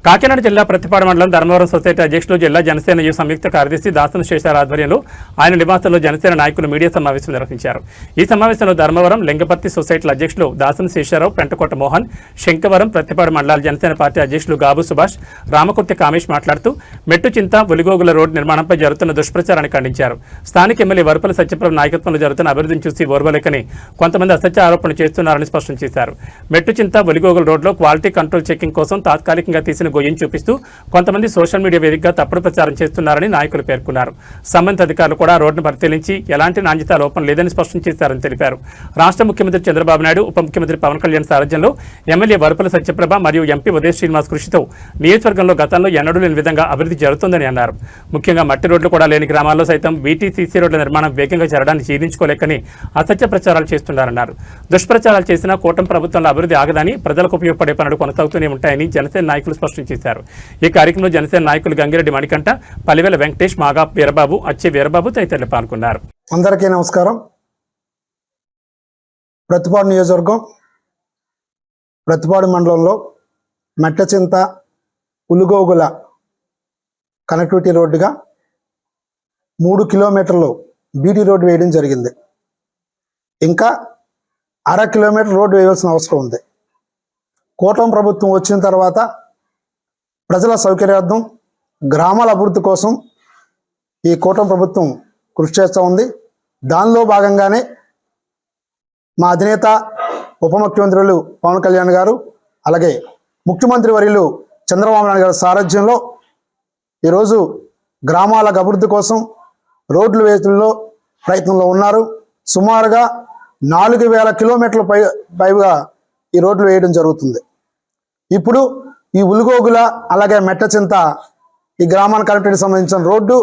కాకినాడ జిల్లా ప్రతిపాడు మండలం ధర్మవరం సొసైటీ అధ్యక్షులు జిల్లా జనసేన యువ సంయుక్త కార్యదర్శి దాసన శేషార్ ఆధ్వర్యంలో ఆయన నివాసంలో జనసేన నాయకులు మీడియా సమావేశం నిర్వహించారు. ఈ సమావేశంలో ధర్మవరం లింగపర్తి సొసైటీల అధ్యక్షులు దాసన శేషారావు, పెంటకోట మోహన్, శంకవరం, ప్రతిపాడు మండలాల జనసేన పార్టీ అధ్యక్షులు గాబు సుభాష్, రామకుర్తి కామేష్ మాట్లాడుతూ మెట్టుచింత ఒలిగోగుల రోడ్డు నిర్మాణంపై జరుగుతున్న దుష్ప్రచారాన్ని ఖండించారు. స్థానిక ఎమ్మెల్యే వరపల సత్యప్రభ నాయకత్వంలో జరుగుతున్న అభివృద్ధిని చూసి ఓర్వలేకని కొంతమంది అసత్య ఆరోపణలు చేస్తున్నారని స్పష్టం చేశారు. మెట్టుచింత ఒలిగోగుల రోడ్లో క్వాలిటీ కంట్రోల్ చెకింగ్ కోసం తాత్కాలికంగా తీసిన గొయ్యిని చూపిస్తూ కొంతమంది సోషల్ మీడియా వేదికగా తప్పుడు ప్రచారం చేస్తున్నారని నాయకులు పేర్కొన్నారు. సంబంధిత అధికారులు కూడా రోడ్డును పరిశీలించి ఎలాంటి నాణ్యత లోపం లేదని స్పష్టం చేశారని తెలిపారు. రాష్ట్ర ముఖ్యమంత్రి చంద్రబాబు నాయుడు, ఉప ముఖ్యమంత్రి పవన్ కళ్యాణ్ సారథ్యంలో ఎమ్మెల్యే వరపల సత్యప్రభ మరియు ఎంపీ ఉదయ శ్రీనివాస్ కృషితో నియోజకవర్గంలో గతంలో ఎన్నడూ లేని విధంగా అభివృద్ధి జరుగుతుందని అన్నారు. ముఖ్యంగా మట్టి రోడ్లు కూడా లేని గ్రామాల్లో సైతం వీటీసీసీ రోడ్ల నిర్మాణం వేగంగా జరగడాన్ని జీర్ణించుకోలేకని అసత్య ప్రచారాలు చేస్తున్నారన్నారు. దుష్ప్రచారాలు చేసినా కూటమి ప్రభుత్వంలో అభివృద్ధి ఆగదని, ప్రజలకు ఉపయోగపడే పనులు కొనసాగుతూనే ఉంటాయని జనసేన నాయకులు స్పష్టం చేశారు. ఈ కార్యక్రమంలో జనసేన నాయకులు గంగిరెడ్డి మణికంఠ, పలివేల వెంకటేష్, మాగా వీరబాబు, అచ్చే వీరబాబు తదితరులు పాల్గొన్నారు. అందరికీ నమస్కారం. ప్రతిపాడు నియోజకవర్గం ప్రతిపాడు మండలంలో మెట్టచింత ఉలుగోగుల కనెక్టివిటీ రోడ్డుగా 3 కిలోమీటర్లు బీటీ రోడ్డు వేయడం జరిగింది. ఇంకా 1/2 కిలోమీటర్ రోడ్డు వేయవలసిన అవసరం ఉంది. కూటమి ప్రభుత్వం వచ్చిన తర్వాత ప్రజల సౌకర్యార్థం, గ్రామాల అభివృద్ధి కోసం ఈ కూటమి ప్రభుత్వం కృషి చేస్తూ ఉంది. దానిలో భాగంగానే మా అధినేత ఉప ముఖ్యమంత్రులు పవన్ కళ్యాణ్ గారు, అలాగే ముఖ్యమంత్రి వర్యులు చంద్రబాబు నాయుడు గారి సారథ్యంలో ఈరోజు గ్రామాల అభివృద్ధి కోసం రోడ్లు వేయడంలో ప్రయత్నంలో ఉన్నారు. సుమారుగా 4000 కిలోమీటర్ల పైగా ఈ రోడ్లు వేయడం జరుగుతుంది. ఇప్పుడు ఈ ఉలుగోగుల అలాగే మెట్టచింత ఈ గ్రామానికి కనెక్టివిటీకి సంబంధించిన రోడ్డు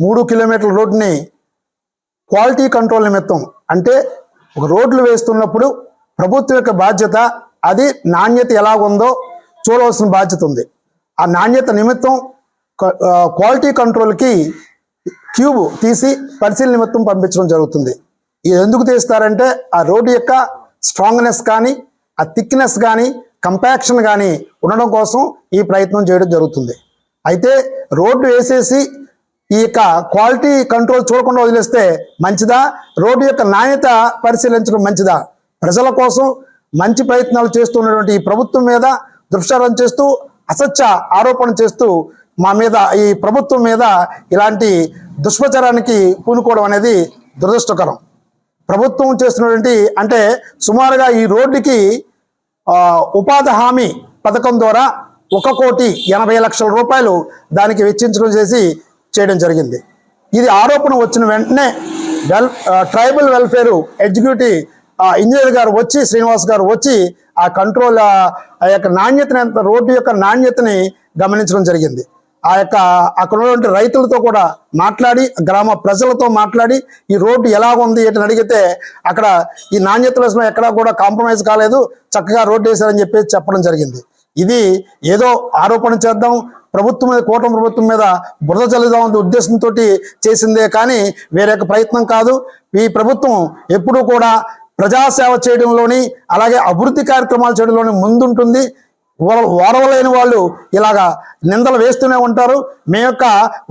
3 కిలోమీటర్ల రోడ్డుని క్వాలిటీ కంట్రోల్ నిమిత్తం, అంటే ఒక రోడ్లు వేస్తున్నప్పుడు ప్రభుత్వం యొక్క బాధ్యత, అది నాణ్యత ఎలా ఉందో చూడవలసిన బాధ్యత ఉంది. ఆ నాణ్యత నిమిత్తం క్వాలిటీ కంట్రోల్కి క్యూబ్ తీసి పరిశీలన నిమిత్తం పంపించడం జరుగుతుంది. ఇది ఎందుకు తీస్తారంటే ఆ రోడ్డు యొక్క స్ట్రాంగ్నెస్ కానీ, ఆ థిక్నెస్ కానీ, కంపాక్షన్ కానీ ఉండడం కోసం ఈ ప్రయత్నం చేయడం జరుగుతుంది. అయితే రోడ్డు వేసేసి ఈ యొక్క క్వాలిటీ కంట్రోల్ చూడకుండా వదిలేస్తే మంచిదా, రోడ్డు యొక్క నాణ్యత పరిశీలించడం మంచిదా? ప్రజల కోసం మంచి ప్రయత్నాలు చేస్తున్నటువంటి ఈ ప్రభుత్వం మీద దుష్ప్రచారం చేస్తూ, అసత్య ఆరోపణ చేస్తూ మా మీద, ఈ ప్రభుత్వం మీద ఇలాంటి దుష్ప్రచారానికి పూనుకోవడం అనేది దురదృష్టకరం. ప్రభుత్వం చేస్తున్నటువంటి, అంటే సుమారుగా ఈ రోడ్డుకి ఉపాధి హామీ పథకం ద్వారా 1,80,00,000 రూపాయలు దానికి వెచ్చించడం చేయడం జరిగింది. ఇది ఆరోపణ వచ్చిన వెంటనే ట్రైబల్ వెల్ఫేర్ ఎగ్జిక్యూటివ్ ఇంజనీర్ గారు వచ్చి, శ్రీనివాస్ గారు వచ్చి ఆ కంట్రోల్, ఆ యొక్క నాణ్యతని, రోడ్డు యొక్క నాణ్యతని గమనించడం జరిగింది. ఆ యొక్క అక్కడ ఉన్నటువంటి రైతులతో కూడా మాట్లాడి, గ్రామ ప్రజలతో మాట్లాడి ఈ రోడ్డు ఎలా ఉంది ఏంటని అడిగితే అక్కడ ఈ నాణ్యతలో ఎక్కడా కూడా కాంప్రమైజ్ కాలేదు, చక్కగా రోడ్డు వేశారని చెప్పేసి చెప్పడం జరిగింది. ఇది ఏదో ఆరోపణ చేద్దాం, ప్రభుత్వం మీద, కూటమి ప్రభుత్వం మీద బురద చల్లుదాం అనే ఉద్దేశంతో చేసిందే కానీ వేరే ప్రయత్నం కాదు. ఈ ప్రభుత్వం ఎప్పుడూ కూడా ప్రజాసేవ చేయడంలోని, అలాగే అభివృద్ధి కార్యక్రమాలు చేయడంలోని ముందుంటుంది. ఓరవలేని వాళ్ళు ఇలాగా నిందలు వేస్తూనే ఉంటారు.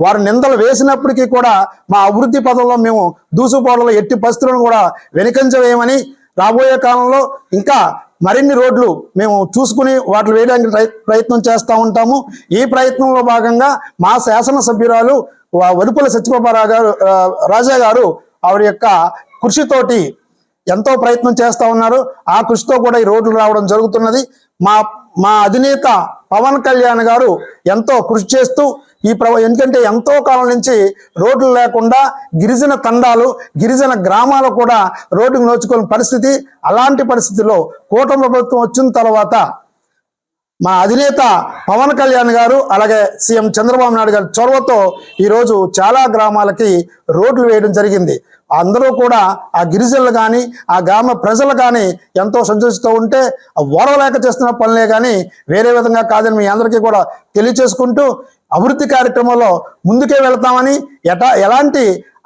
వారు నిందలు వేసినప్పటికీ కూడా మా అభివృద్ధి పదంలో మేము దూసుకుపోవడంలో ఎట్టి పరిస్థితులను కూడా వెనుకంజవేయమని, రాబోయే కాలంలో ఇంకా మరిన్ని రోడ్లు మేము చూసుకుని వాటిని వేయడానికి ప్రయత్నం చేస్తూ ఉంటాము. ఈ ప్రయత్నంలో భాగంగా మా శాసనసభ్యురాలు వరపల సత్యప్రభ రాజా గారు ఆవిడ యొక్క కృషితోటి ఎంతో ప్రయత్నం చేస్తూ ఉన్నారు. ఆ కృషితో కూడా ఈ రోడ్లు రావడం జరుగుతున్నది. మా అధినేత పవన్ కళ్యాణ్ గారు ఎంతో కృషి చేస్తూ ఎందుకంటే ఎంతో కాలం నుంచి రోడ్లు లేకుండా గిరిజన తండాలు, గిరిజన గ్రామాలు కూడా రోడ్డుకు నోచుకునే పరిస్థితి. అలాంటి పరిస్థితిలో కూటమి ప్రభుత్వం వచ్చిన తర్వాత మా అధినేత పవన్ కళ్యాణ్ గారు, అలాగే సీఎం చంద్రబాబు నాయుడు గారి చొరవతో ఈరోజు చాలా గ్రామాలకి రోడ్లు వేయడం జరిగింది. అందరూ కూడా ఆ గిరిజనులు కానీ, ఆ గ్రామ ప్రజలు కానీ ఎంతో సంతోషిస్తూ ఉంటే ఓరవలేక చేస్తున్న పనులే కానీ వేరే విధంగా కాదని మీ అందరికీ కూడా తెలియచేసుకుంటూ, అభివృద్ధి కార్యక్రమంలో ముందుకే వెళ్తామని, ఎలాంటి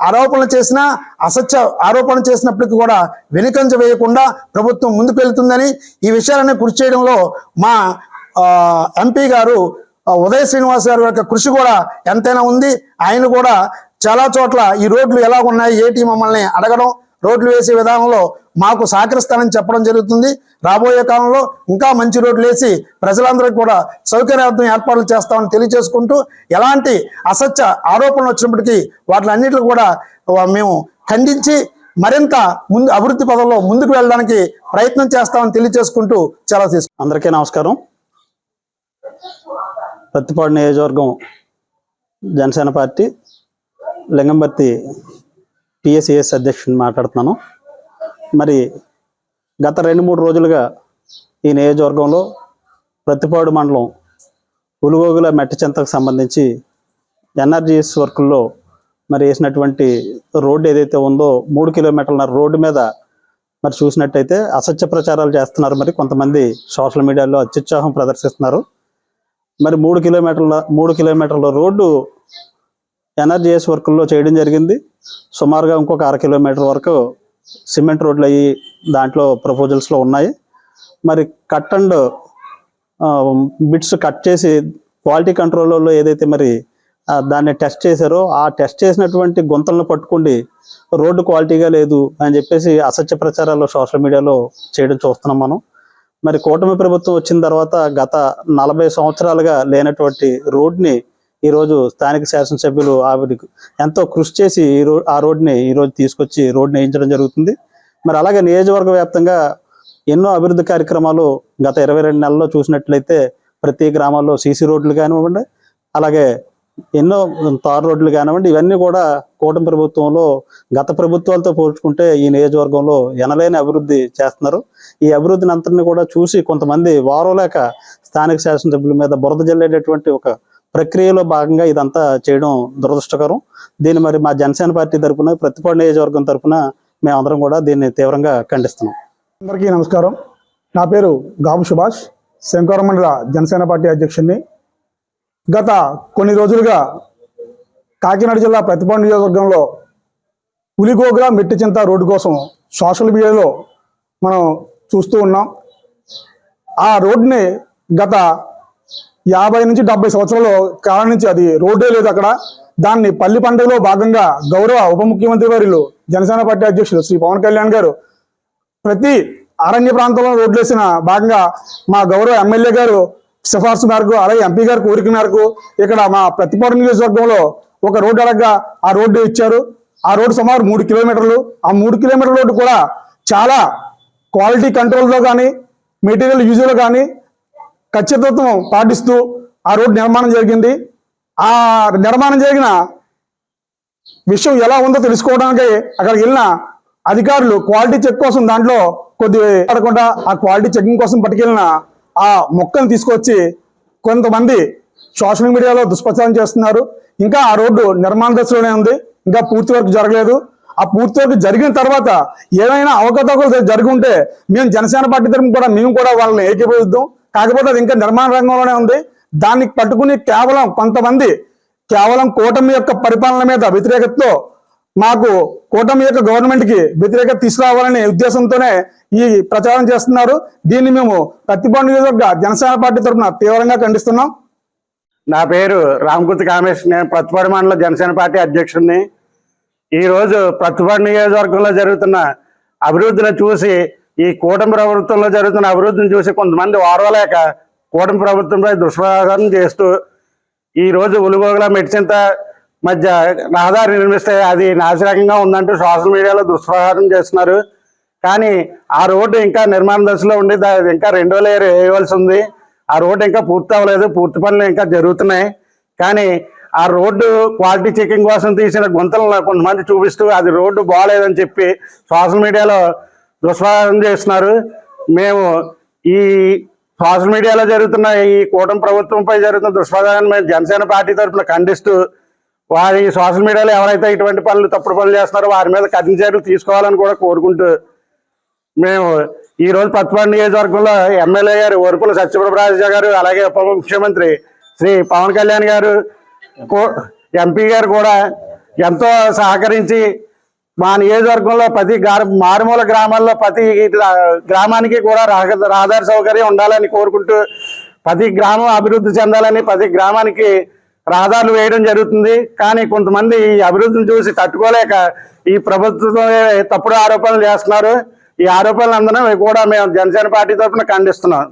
ఆరోపణలు చేసినా, అసత్య ఆరోపణ చేసినప్పటికీ కూడా వెనుకంజ వేయకుండా ప్రభుత్వం ముందుకు వెళ్తుందని, ఈ విషయాలన్నీ కృషి చేయడంలో మా ఎంపీ గారు ఉదయ శ్రీనివాస్ గారి యొక్క కృషి కూడా ఎంతైనా ఉంది. ఆయన కూడా చాలా చోట్ల ఈ రోడ్లు ఎలా ఉన్నాయి ఏంటి మమ్మల్ని అడగడం, రోడ్లు వేసే విధానంలో మాకు సహకరిస్తానని చెప్పడం జరుగుతుంది. రాబోయే కాలంలో ఇంకా మంచి రోడ్లు వేసి ప్రజలందరికీ కూడా సౌకర్యార్థం ఏర్పాట్లు చేస్తామని తెలియజేసుకుంటూ, ఎలాంటి అసత్య ఆరోపణలు వచ్చినప్పటికీ వాటిలన్నిటిని కూడా మేము ఖండించి మరింత అభివృద్ధి పదంలో ముందుకు వెళ్ళడానికి ప్రయత్నం చేస్తామని తెలియజేసుకుంటూ చాలా తీసుకుంటాం. అందరికీ నమస్కారం. ప్రత్తిపాడు నియోజకవర్గం జనసేన పార్టీ లింగంపర్తి పిఎస్సిఎస్ అధ్యక్షుడిని మాట్లాడుతున్నాను. మరి గత 2-3 రోజులుగా ఈ నియోజకవర్గంలో ప్రత్తిపాడు మండలం ఉలుగోగుల మెట్టచెంతకు సంబంధించి ఎన్ఆర్జీఎస్ వర్కుల్లో మరి వేసినటువంటి రోడ్డు ఏదైతే ఉందో 3 కిలోమీటర్ల రోడ్డు మీద మరి చూసినట్టయితే అసత్య ప్రచారాలు చేస్తున్నారు. మరి కొంతమంది సోషల్ మీడియాలో అత్యుత్సాహం ప్రదర్శిస్తున్నారు. మరి 3 కిలోమీటర్ల రోడ్డు ఎన్ఆర్జీఎస్ వర్కుల్లో చేయడం జరిగింది. సుమారుగా ఇంకొక 1/2 కిలోమీటర్ వరకు సిమెంట్ రోడ్లు అయ్యి దాంట్లో ప్రపోజల్స్లో ఉన్నాయి. మరి కట్ అండ్ బిట్స్ కట్ చేసి క్వాలిటీ కంట్రోల్లో ఏదైతే మరి దాన్ని టెస్ట్ చేశారో ఆ టెస్ట్ చేసినటువంటి గుంతలను పట్టుకుండి రోడ్డు క్వాలిటీగా లేదు అని చెప్పేసి అసత్య ప్రచారాలు సోషల్ మీడియాలో చేయడం చూస్తున్నాం మనం. మరి కూటమి ప్రభుత్వం వచ్చిన తర్వాత గత 40 సంవత్సరాలుగా లేనటువంటి రోడ్ని ఈరోజు స్థానిక శాసనసభ్యులు ఆవిడకి ఎంతో కృషి చేసి ఆ రోడ్ని ఈరోజు తీసుకొచ్చి రోడ్ని వేయించడం జరుగుతుంది. మరి అలాగే నియోజకవర్గ వ్యాప్తంగా ఎన్నో అభివృద్ధి కార్యక్రమాలు గత 22 నెలల్లో చూసినట్లయితే ప్రతి గ్రామాల్లో సీసీ రోడ్లు కానివ్వండి, అలాగే ఎన్నో తార్ రోడ్లు కానివ్వండి, ఇవన్నీ కూడా కూటమి ప్రభుత్వంలో గత ప్రభుత్వాలతో పోల్చుకుంటే ఈ నియోజకవర్గంలో ఎనలేని అభివృద్ధి చేస్తున్నారు. ఈ అభివృద్ధిని అంతటిని కూడా చూసి కొంతమంది వారోలేక స్థానిక శాసనసభ్యుల మీద బురద జల్లేటటువంటి ఒక ప్రక్రియలో భాగంగా ఇదంతా చేయడం దురదృష్టకరం. దీన్ని మరి మా జనసేన పార్టీ తరఫున ప్రత్తిపాడు నియోజకవర్గం తరఫున మేమందరం కూడా దీన్ని తీవ్రంగా ఖండిస్తున్నాం. అందరికీ నమస్కారం. నా పేరు గాబు సుభాష్, శంకవరం మండల జనసేన పార్టీ అధ్యక్షుడిని. గత కొన్ని రోజులుగా కాకినాడ జిల్లా ప్రత్తిపాడు నియోజకవర్గంలో ఉలిగోగుల మెట్టిచెంత రోడ్డు కోసం సోషల్ మీడియాలో మనం చూస్తూ ఉన్నాం. ఆ రోడ్డుని గత 50 నుంచి 70 సంవత్సరాల కాలం నుంచి అది రోడ్డే లేదు అక్కడ. దాన్ని పల్లి పండుగలో భాగంగా గౌరవ ఉప ముఖ్యమంత్రి వారిలో జనసేన పార్టీ అధ్యక్షులు శ్రీ పవన్ కళ్యాణ్ గారు ప్రతి అరణ్య ప్రాంతంలో రోడ్లు వేసిన భాగంగా మా గౌరవ ఎమ్మెల్యే గారు సిఫార్సు మేరకు, అలాగే ఎంపీ గారి కోరిక మేరకు ఇక్కడ మా ప్రత్తిపాడు నియోజకవర్గంలో ఒక రోడ్డు అడగగా ఆ రోడ్డు ఇచ్చారు. ఆ రోడ్డు సుమారు 3 కిలోమీటర్లు. ఆ 3 కిలోమీటర్ల రోడ్డు కూడా చాలా క్వాలిటీ కంట్రోల్తో కానీ మెటీరియల్ యూజ్లో కానీ ఖచ్చితత్వం పాటిస్తూ ఆ రోడ్డు నిర్మాణం జరిగింది. ఆ నిర్మాణం జరిగిన విషయం ఎలా ఉందో తెలుసుకోవడానికి అక్కడికి వెళ్ళిన అధికారులు క్వాలిటీ చెక్ కోసం దాంట్లో కొద్ది పడకుండా ఆ క్వాలిటీ చెకింగ్ కోసం పట్టుకెళ్ళిన ఆ మొక్కను తీసుకొచ్చి కొంతమంది సోషల్ మీడియాలో దుష్ప్రచారం చేస్తున్నారు. ఇంకా ఆ రోడ్డు నిర్మాణ దశలోనే ఉంది, ఇంకా పూర్తి వరకు జరగలేదు. ఆ పూర్తి వరకు జరిగిన తర్వాత ఏమైనా అవకతవకలు జరిగి ఉంటే మేము జనసేన పార్టీ తరఫున మేము కూడా వాళ్ళని ఏకీభవిద్దాం. కాకపోతే అది ఇంకా నిర్మాణ రంగంలోనే ఉంది. దాన్ని పట్టుకుని కేవలం కొంతమంది కూటమి యొక్క పరిపాలన మీద వ్యతిరేకతతో మాకు కూటమి యొక్క గవర్నమెంట్కి వ్యతిరేకత తీసుకురావాలనే ఉద్దేశంతోనే ఈ ప్రచారం చేస్తున్నారు. దీన్ని మేము ప్రత్తిపాడు నియోజకవర్గ జనసేన పార్టీ తరఫున తీవ్రంగా ఖండిస్తున్నాం. నా పేరు రామకుర్తి కామేష్, నేను ప్రత్తిపాడు మండల జనసేన పార్టీ అధ్యక్షుడిని. ఈరోజు ప్రత్తిపాడు నియోజకవర్గంలో జరుగుతున్న అభివృద్ధిని చూసి, ఈ కూటమి ప్రభుత్వంలో జరుగుతున్న అభివృద్ధిని చూసి కొంతమంది ఓర్వలేక కూటమి ప్రభుత్వంపై దుష్ప్రచారం చేస్తూ ఈరోజు ఉలుగోగుల మెట్టిచెంత మధ్య రహదారి నిర్మిస్తే అది నాసిరకంగా ఉందంటూ సోషల్ మీడియాలో దుష్ప్రచారం చేస్తున్నారు. కానీ ఆ రోడ్డు ఇంకా నిర్మాణ దశలో ఉండి ఇంకా 2 లేయర్ వేయవలసి ఉంది. ఆ రోడ్డు ఇంకా పూర్తి అవ్వలేదు, పూర్తి పనులు ఇంకా జరుగుతున్నాయి. కానీ ఆ రోడ్డు క్వాలిటీ చెకింగ్ కోసం తీసిన గుంతలను కొంతమంది చూపిస్తూ అది రోడ్డు బాగలేదని చెప్పి సోషల్ మీడియాలో దుష్ప్రచారం చేస్తున్నారు. మేము ఈ సోషల్ మీడియాలో జరుగుతున్న ఈ కూటమి ప్రభుత్వంపై జరుగుతున్న దుష్ప్రచారాన్ని మేము జనసేన పార్టీ తరఫున ఖండిస్తూ, వారి సోషల్ మీడియాలో ఎవరైతే ఇటువంటి తప్పుడు పనులు చేస్తున్నారో వారి మీద కఠిన చర్యలు తీసుకోవాలని కూడా కోరుకుంటూ, మేము ఈరోజు ప్రత్తిపాడు నియోజకవర్గంలో ఎమ్మెల్యే గారు వరుపుల సత్యప్రభరాజ గారు, అలాగే ఉప ముఖ్యమంత్రి శ్రీ పవన్ కళ్యాణ్ గారు, ఎంపీ గారు కూడా ఎంతో సహకరించి మా నియోజకవర్గంలో ప్రతి మారుమూల గ్రామాల్లో ప్రతి గ్రామానికి కూడా రహదారి సౌకర్యం ఉండాలని కోరుకుంటూ ప్రతి గ్రామం అభివృద్ధి చెందాలని ప్రతి గ్రామానికి రహదారులు వేయడం జరుగుతుంది. కానీ కొంతమంది ఈ అభివృద్ధిని చూసి తట్టుకోలేక ఈ ప్రభుత్వం తప్పుడు ఆరోపణలు చేస్తున్నారు. ఈ ఆరోపణలు అందరం కూడా మేము జనసేన పార్టీ తరఫున ఖండిస్తున్నాం.